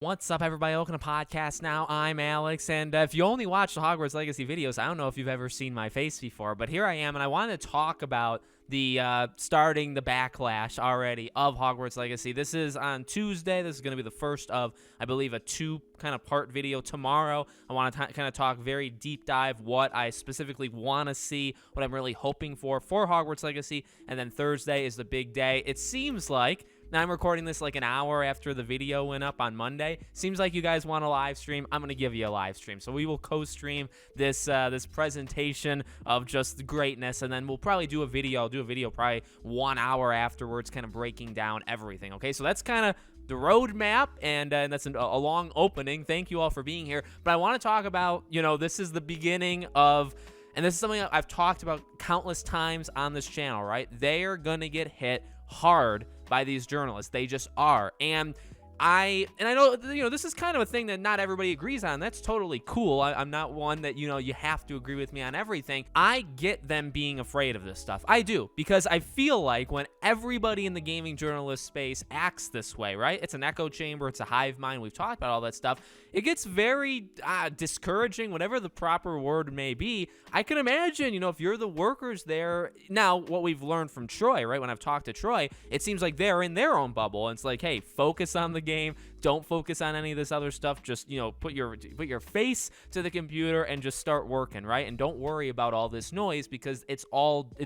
What's up, everybody? Welcome to Podcast Now. I'm Alex, and if you only watch the Hogwarts Legacy videos, I don't know if you've ever seen my face before, but here I am, and I wanted to talk about the starting the backlash already of Hogwarts Legacy. This is on Tuesday. This is going to be the first of, I believe, a two kind of part video tomorrow. I want to kind of talk very deep dive what I specifically want to see, what I'm really hoping for Hogwarts Legacy, and then Thursday is the big day. It seems like, now I'm recording this like an hour after the video went up on Monday. Seems like you guys want a live stream. I'm going to give you a live stream. So we will co-stream this this presentation of just greatness, and then we'll probably do a video. I'll do a video probably 1 hour afterwards, kind of breaking down everything. Okay, so that's kind of the roadmap, and that's a long opening. Thank you all for being here. But I want to talk about, this is the beginning of, and this is something I've talked about countless times on this channel, right? They are going to get hit hard by these journalists. They just are. And I know, this is kind of a thing that not everybody agrees on. That's totally cool. I'm not one that, you have to agree with me on everything. I get them being afraid of this stuff. I do, because I feel like when everybody in the gaming journalist space acts this way, right? It's an echo chamber. It's a hive mind. We've talked about all that stuff. It gets very discouraging, whatever the proper word may be. I can imagine, if you're the workers there. Now, what we've learned from Troy, right? When I've talked to Troy, it seems like they're in their own bubble. And it's like, hey, focus on the game. Don't focus on any of this other stuff. Just, put your face to the computer and just start working, right? And don't worry about all this noise, because it's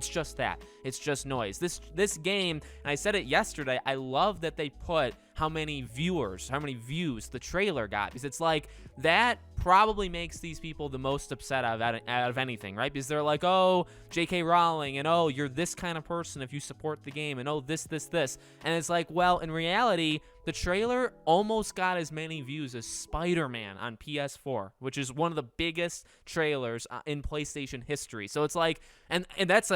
just that. It's just noise. This game, and I said it yesterday, I love that they put how many views the trailer got, because it's like that probably makes these people the most upset out of anything, right? Because they're like, oh, J.K. Rowling, and oh, you're this kind of person if you support the game, and oh, this, and it's like, well, in reality, the trailer almost got as many views as Spider-Man on PS4, which is one of the biggest trailers in PlayStation history. So it's like, and that's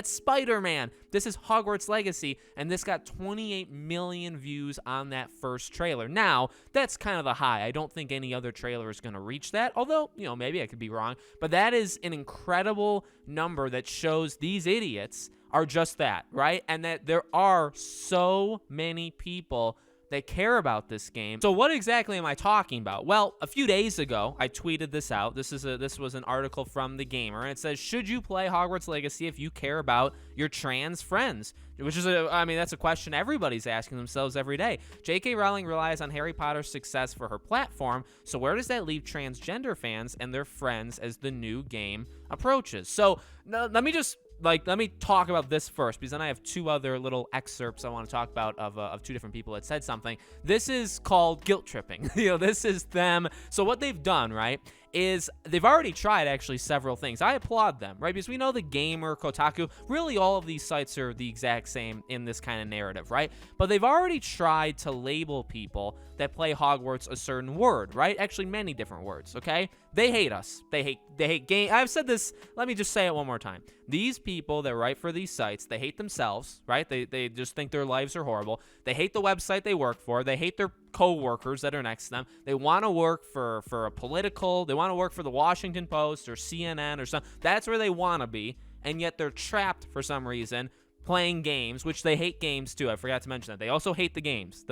Spider-Man. This is Hogwarts Legacy, and this got 28 million views on that first trailer. Now, that's kind of the high. I don't think any other trailer is going to reach that, although, maybe I could be wrong, but that is an incredible number that shows these idiots are just that, right? And that there are so many people that care about this game. So what exactly am I talking about? Well, a few days ago, I tweeted this out. This was an article from The Gamer, and it says, should you play Hogwarts Legacy if you care about your trans friends? Which is, that's a question everybody's asking themselves every day. J.K. Rowling relies on Harry Potter's success for her platform, so where does that leave transgender fans and their friends as the new game approaches? So let me talk about this first, because then I have two other little excerpts I want to talk about of two different people that said something. This is called guilt tripping. This is them. So what they've done, right, is they've already tried actually several things. I applaud them, right? Because we know The Gamer, Kotaku, really all of these sites are the exact same in this kind of narrative, right? But they've already tried to label people that play Hogwarts a certain word, right? Actually, many different words, okay? They hate us. They hate game. I've said this. Let me just say it one more time. These people that write for these sites, they hate themselves, right? They just think their lives are horrible. They hate the website they work for. They hate their co-workers that are next to them. They want to work for a political, they want to work for the Washington Post or CNN or something. That's where they want to be, and yet they're trapped for some reason playing games, which they hate games too. I forgot to mention that. They also hate the games.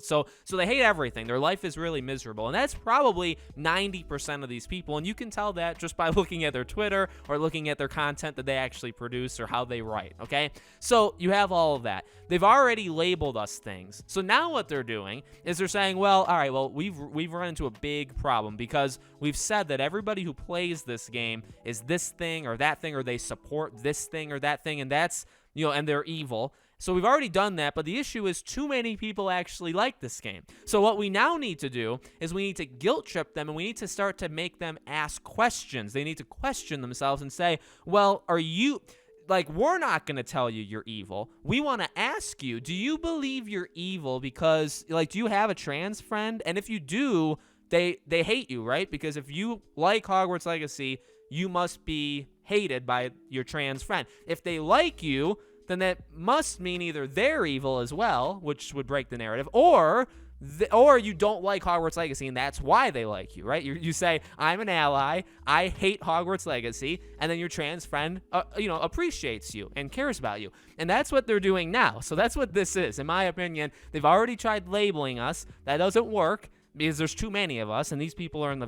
So they hate everything. Their life is really miserable. And that's probably 90% of these people. And you can tell that just by looking at their Twitter or looking at their content that they actually produce or how they write, okay? So you have all of that. They've already labeled us things. So now what they're doing is they're saying, well, all right, well, we've run into a big problem, because we've said that everybody who plays this game is this thing or that thing, or they support this thing or that thing, and that's, and they're evil. So we've already done that, but the issue is too many people actually like this game. So what we now need to do is we need to guilt trip them, and we need to start to make them ask questions. They need to question themselves and say, well, are you, like, we're not going to tell you you're evil. We want to ask you, do you believe you're evil because, like, do you have a trans friend? And if you do, they hate you, right? Because if you like Hogwarts Legacy, you must be hated by your trans friend. If they like you, then that must mean either they're evil as well, which would break the narrative, or you don't like Hogwarts Legacy, and that's why they like you, right? You say, I'm an ally, I hate Hogwarts Legacy, and then your trans friend, appreciates you and cares about you. And that's what they're doing now. So that's what this is. In my opinion, they've already tried labeling us. That doesn't work. because there's too many of us, and these people are in the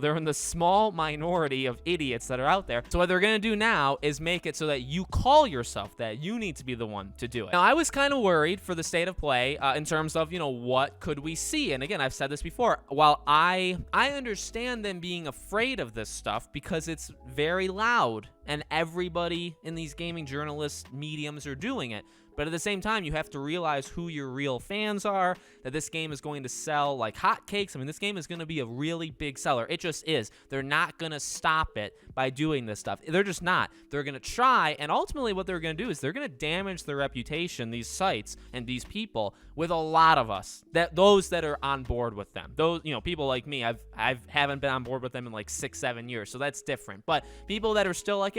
they're in the small minority of idiots that are out there. So what they're going to do now is make it so that you call yourself that. You need to be the one to do it. Now, I was kind of worried for the state of play in terms of, what could we see? And again, I've said this before. While I understand them being afraid of this stuff because it's very loud and everybody in these gaming journalist mediums are doing it. But at the same time, you have to realize who your real fans are, that this game is going to sell like hotcakes. I mean, this game is going to be a really big seller. It just is. They're not going to stop it by doing this stuff. They're just not. They're going to try, and ultimately what they're going to do is they're going to damage their reputation, these sites and these people, with a lot of us, those that are on board with them. Those, people like me, I haven't been on board with them in like 6-7 years, so that's different. But people that are still like,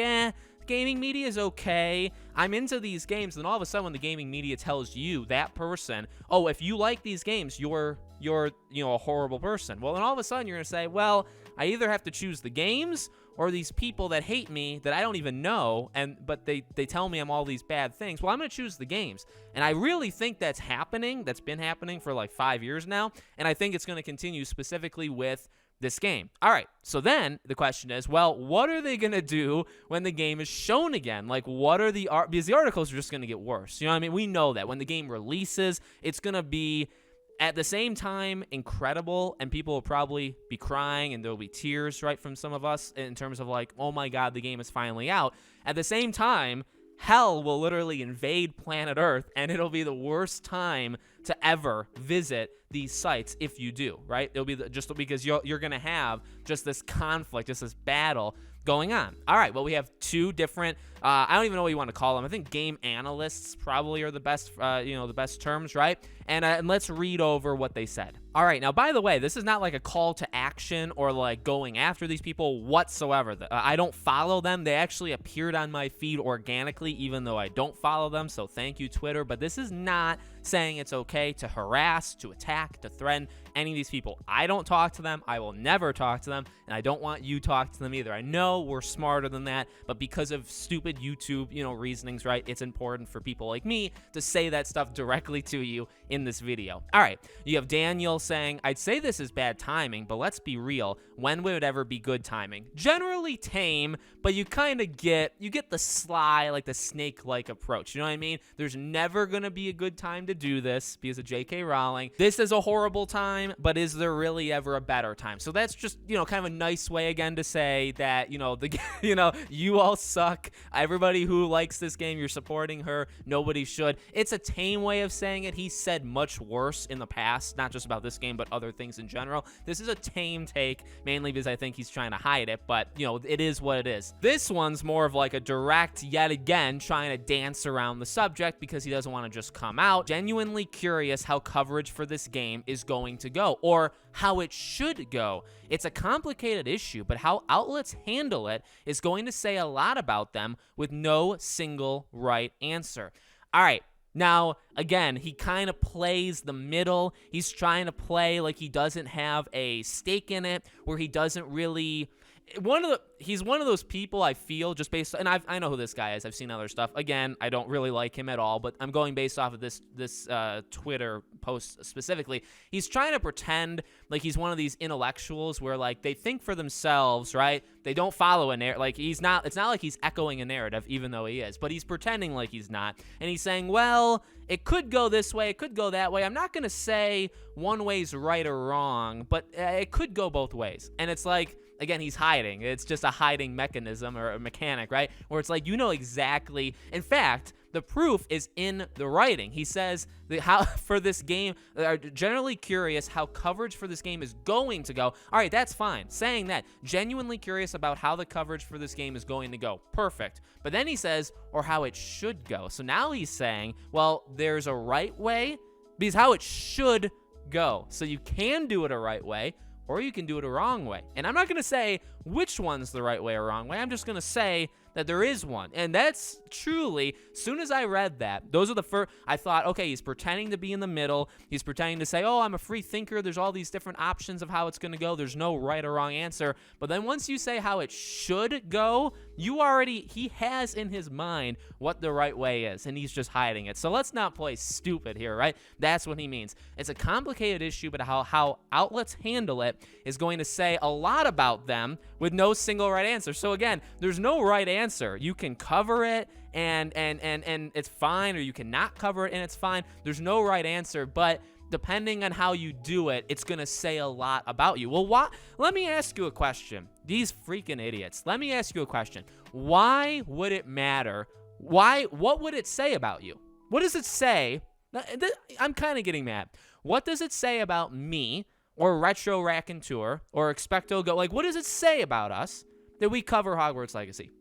gaming media is okay. I'm into these games, and all of a sudden when the gaming media tells you, that person, oh, if you like these games, you're a horrible person. Well, then all of a sudden you're going to say, well, I either have to choose the games or these people that hate me that I don't even know, but they tell me I'm all these bad things. Well, I'm going to choose the games. And I really think that's happening. That's been happening for like 5 years now, and I think it's going to continue specifically with this game. All right, so then the question is, well, what are they going to do when the game is shown again? Like, what are because the articles are just going to get worse. You know what I mean? We know that when the game releases, it's going to be, at the same time, incredible, and people will probably be crying, and there'll be tears, right, from some of us in terms of like, oh my God, the game is finally out. At the same time, hell will literally invade planet Earth, and it'll be the worst time to ever visit these sites if you do, right? It'll be just because you're going to have just this conflict, just this battle going on. All right, well, we have two different, I don't even know what you want to call them. I think game analysts probably are the best, the best terms, right? And let's read over what they said. All right, now, by the way, this is not like a call to action or like going after these people whatsoever. I don't follow them. They actually appeared on my feed organically, even though I don't follow them, so thank you, Twitter. But this is not saying it's okay to harass, to attack, to threaten any of these people. I don't talk to them. I will never talk to them, and I don't want you to talk to them either. I know we're smarter than that, but because of stupid YouTube, reasonings, right, it's important for people like me to say that stuff directly to you in this video. All right, you have Daniel saying, I'd say this is bad timing, but let's be real. When would it ever be good timing? Generally tame, but you kind of get the sly, like the snake-like approach. You know what I mean? There's never going to be a good time to do this because of J.K. Rowling. This is a horrible time, but is there really ever a better time? So that's just, kind of a nice way again to say that, you all suck. Everybody who likes this game, you're supporting her. Nobody should. It's a tame way of saying it. He said much worse in the past, not just about this game, but other things in general. This is a tame take, mainly because I think he's trying to hide it, but, it is what it is. This one's more of like a direct, yet again, trying to dance around the subject because he doesn't want to just come out. Genuinely curious how coverage for this game is going to go, or how it should go. It's a complicated issue, but how outlets handle it is going to say a lot about them with no single right answer. All right. Now, again, he kind of plays the middle. He's trying to play like he doesn't have a stake in it, where he doesn't really... He's one of those people, I feel, just based, and I know who this guy is. I've seen other stuff. Again, I don't really like him at all, but I'm going based off of this Twitter post specifically. He's trying to pretend like he's one of these intellectuals where like they think for themselves, right? They don't follow a narrative. Like it's not like he's echoing a narrative, even though he is, but he's pretending like he's not. And he's saying, well, it could go this way, it could go that way. I'm not going to say one way's right or wrong, but it could go both ways. And it's like, again, he's hiding. It's just a hiding mechanism or a mechanic, right? Where it's like, exactly. In fact, the proof is in the writing. He says that how for this game, are generally curious how coverage for this game is going to go. All right, that's fine. Saying that, genuinely curious about how the coverage for this game is going to go. Perfect. But then he says, or how it should go. So now he's saying, well, there's a right way, because how it should go. So you can do it a right way, or you can do it a wrong way. And I'm not going to say which one's the right way or wrong way. I'm just going to say that there is one. And that's truly, as soon as I read that, those are the first, I thought, okay, he's pretending to be in the middle. He's pretending to say, oh, I'm a free thinker. There's all these different options of how it's going to go. There's no right or wrong answer. But then once you say how it should go, he has in his mind what the right way is, and he's just hiding it. So let's not play stupid here, right? That's what he means. It's a complicated issue, but how outlets handle it is going to say a lot about them with no single right answer. So again, there's no right answer. You can cover it and it's fine, or you cannot cover it and it's fine. There's no right answer, but depending on how you do it, it's going to say a lot about you. Well, let me ask you a question. These freaking idiots. Let me ask you a question. Why would it matter? What would it say about you? What does it say? I'm kind of getting mad. What does it say about me or Retro Raconteur or Expecto Go? Like, what does it say about us that we cover Hogwarts Legacy?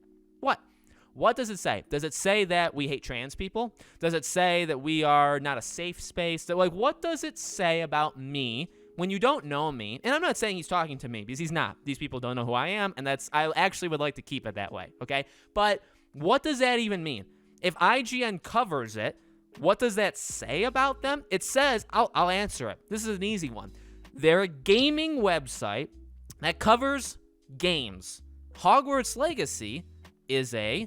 What does it say? Does it say that we hate trans people? Does it say that we are not a safe space? What does it say about me when you don't know me? And I'm not saying he's talking to me, because he's not. These people don't know who I am, and I actually would like to keep it that way, okay? But what does that even mean? If IGN covers it, what does that say about them? It says, I'll answer it. This is an easy one. They're a gaming website that covers games. Hogwarts Legacy is a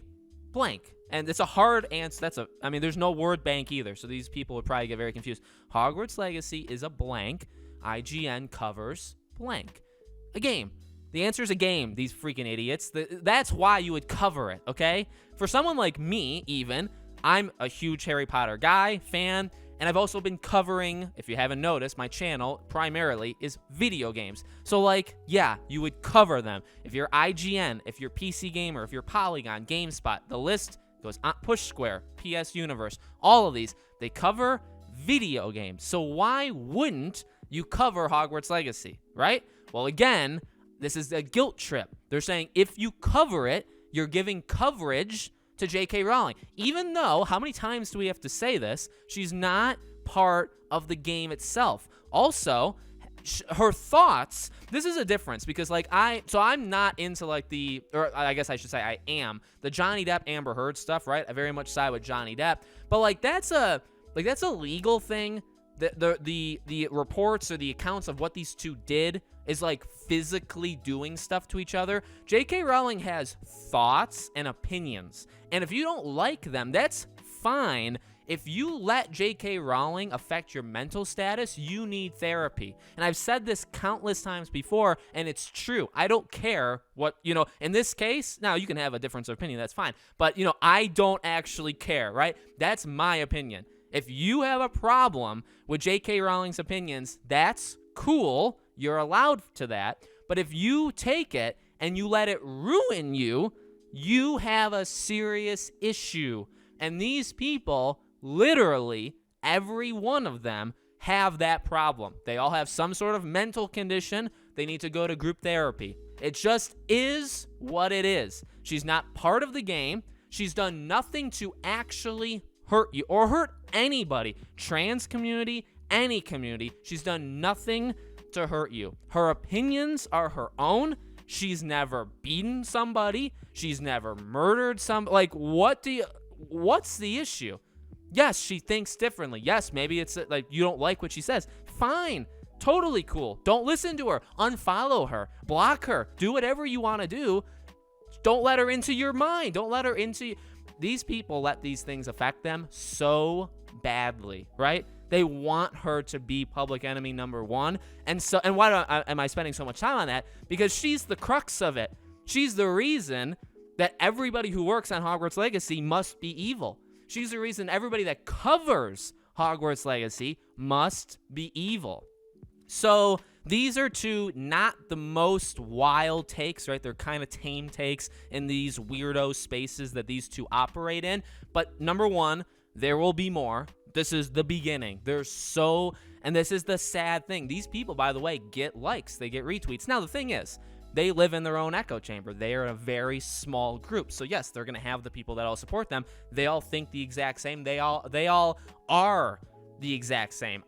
blank. And it's a hard answer. There's no word bank either, so these people would probably get very confused. Hogwarts Legacy is a blank. IGN covers blank. A game. The answer is a game, these freaking idiots. That's why you would cover it, okay? For someone like me, even, I'm a huge Harry Potter guy, fan, and I've also been covering, if you haven't noticed, my channel primarily is video games. So, yeah, you would cover them. If you're IGN, if you're PC Gamer, if you're Polygon, GameSpot, the list goes on. Push Square, PS Universe, all of these, they cover video games. So why wouldn't you cover Hogwarts Legacy, right? Well, again, this is a guilt trip. They're saying if you cover it, you're giving coverage to J.K. Rowling. Even though, how many times do we have to say this? She's not part of the game itself. Also, her thoughts, this is a difference, because I'm not into or I guess I should say I am, the Johnny Depp Amber Heard stuff, right? I very much side with Johnny Depp, but that's a legal thing. The reports or the accounts of what these two did is physically doing stuff to each other. J.K. Rowling has thoughts and opinions, and if you don't like them, that's fine. If you let J.K. Rowling affect your mental status, you need therapy. And I've said this countless times before, and it's true. I don't care what, in this case, now you can have a difference of opinion, that's fine. But, I don't actually care, right? That's my opinion. If you have a problem with J.K. Rowling's opinions, that's cool. You're allowed to that. But if you take it and you let it ruin you, you have a serious issue. And these people, literally, every one of them, have that problem. They all have some sort of mental condition. They need to go to group therapy. It just is what it is. She's not part of the game. She's done nothing to actually hurt you or hurt anybody. Trans community, any community. She's done nothing to hurt you. Her opinions are her own. She's never beaten somebody. She's never murdered somebody. What's the issue? Yes, she thinks differently. Yes, maybe it's you don't like what she says. Fine. Totally cool. Don't listen to her. Unfollow her. Block her. Do whatever you want to do. Don't let her into your mind. Don't let her into... These people let these things affect them so badly, right? They want her to be public enemy number one. And why am I spending so much time on that? Because she's the crux of it. She's the reason that everybody who works on Hogwarts Legacy must be evil. She's the reason everybody that covers Hogwarts Legacy must be evil. So these are two not the most wild takes, right? They're kind of tame takes in these weirdo spaces that these two operate in. But number one, there will be more. This is the beginning. And this is the sad thing. These people, by the way, get likes. They get retweets. Now, the thing is, they live in their own echo chamber. They are a very small group. So, yes, they're going to have the people that all support them. They all think the exact same. They all are the exact same.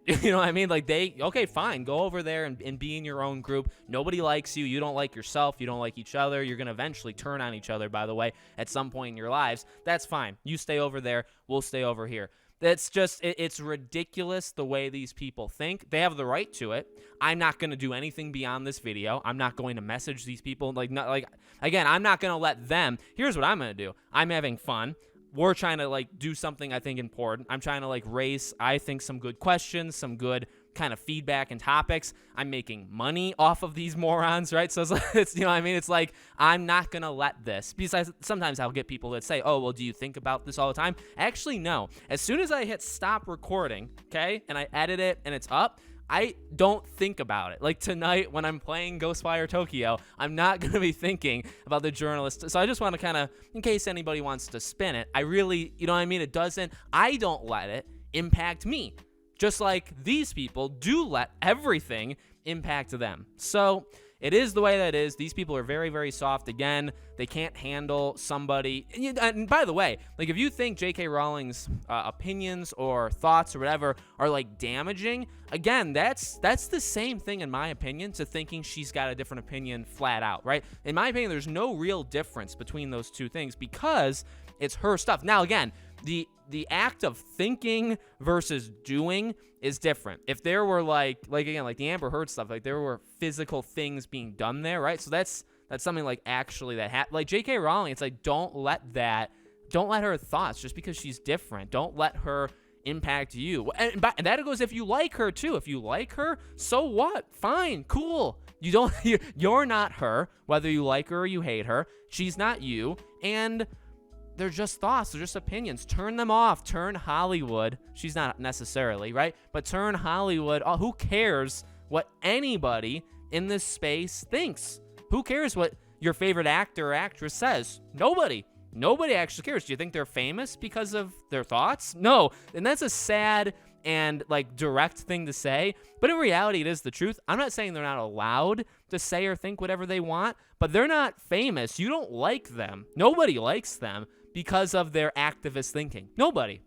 You know what I mean? Like okay, fine, go over there and be in your own group. Nobody likes you. You don't like yourself. You don't like each other. You're going to eventually turn on each other, by the way, at some point in your lives. That's fine. You stay over there. We'll stay over here. That's just, it's ridiculous the way these people think. They have the right to it. I'm not going to do anything beyond this video. I'm not going to message these people. Again, I'm not going to let them. Here's what I'm going to do. I'm having fun. We're trying to do something I think important. I'm trying to raise, I think, some good questions, some good kind of feedback and topics. I'm making money off of these morons, right? So it's you know what I mean? It's I'm not going to let this. Besides, sometimes I'll get people that say, oh, well, do you think about this all the time? Actually, no. As soon as I hit stop recording, okay, and I edit it and it's up, I don't think about it. Like tonight when I'm playing Ghostwire Tokyo, I'm not going to be thinking about the journalist. So I just want to kind of, in case anybody wants to spin it, I really, you know what I mean? I don't let it impact me. Just like these people do let everything impact them. So it is the way that it is. These people are very, very soft. Again, they can't handle somebody. And by the way, if you think J.K. Rowling's opinions or thoughts or whatever are damaging, again, that's the same thing in my opinion to thinking she's got a different opinion flat out, right? In my opinion, there's no real difference between those two things because it's her stuff. Now, again, the act of thinking versus doing is different. If there were again, the Amber Heard stuff, there were physical things being done there, right? So that's something actually that happened. J.K. Rowling, it's don't let her thoughts, just because she's different, don't let her impact you. And that goes if you like her too. If you like her, so what? Fine, cool. You're not her, whether you like her or you hate her. She's not you, and they're just thoughts. They're just opinions. Turn them off. Turn Hollywood. She's not necessarily, right? But turn Hollywood. Oh, who cares what anybody in this space thinks? Who cares what your favorite actor or actress says? Nobody. Nobody actually cares. Do you think they're famous because of their thoughts? No. And that's a sad and direct thing to say. But in reality, it is the truth. I'm not saying they're not allowed to say or think whatever they want, but they're not famous. You don't like them. Nobody likes them because of their activist thinking. Nobody.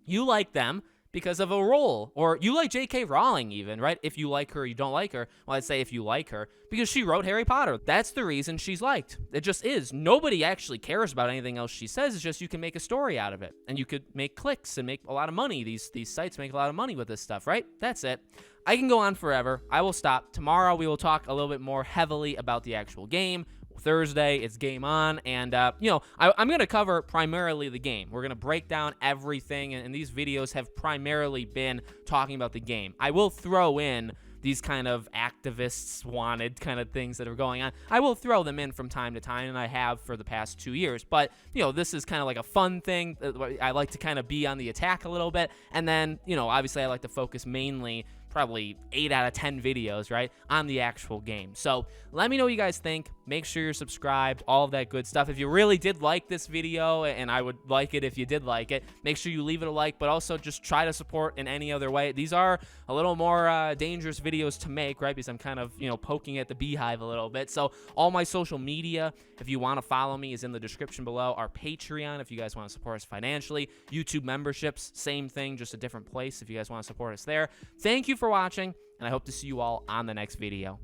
You like them because of a role, or you like J.K. Rowling even, right? If you like her or you don't like her, well, I'd say if you like her, because she wrote Harry Potter. That's the reason she's liked. It just is. Nobody actually cares about anything else she says. It's just you can make a story out of it, and you could make clicks and make a lot of money. These sites make a lot of money with this stuff, right? That's it. I can go on forever. I will stop. Tomorrow we will talk a little bit more heavily about the actual game. Thursday, it's game on, and I'm going to cover primarily the game. We're going to break down everything, and these videos have primarily been talking about the game. I will throw in these kind of activists wanted kind of things that are going on. I will throw them in from time to time, and I have for the past 2 years, but this is kind of a fun thing. I like to kind of be on the attack a little bit, and then obviously I like to focus mainly, probably 8 out of 10 videos, right, on the actual game. So let me know what you guys think. Make sure you're subscribed, all of that good stuff. If you really did like this video, and I would like it if you did like it, make sure you leave it a like, but also just try to support in any other way. These are a little more dangerous videos to make, right, because I'm kind of, poking at the beehive a little bit. So all my social media, if you want to follow me, is in the description below. Our Patreon, if you guys want to support us financially. YouTube memberships, same thing, just a different place if you guys want to support us there. Thank you for watching, and I hope to see you all on the next video.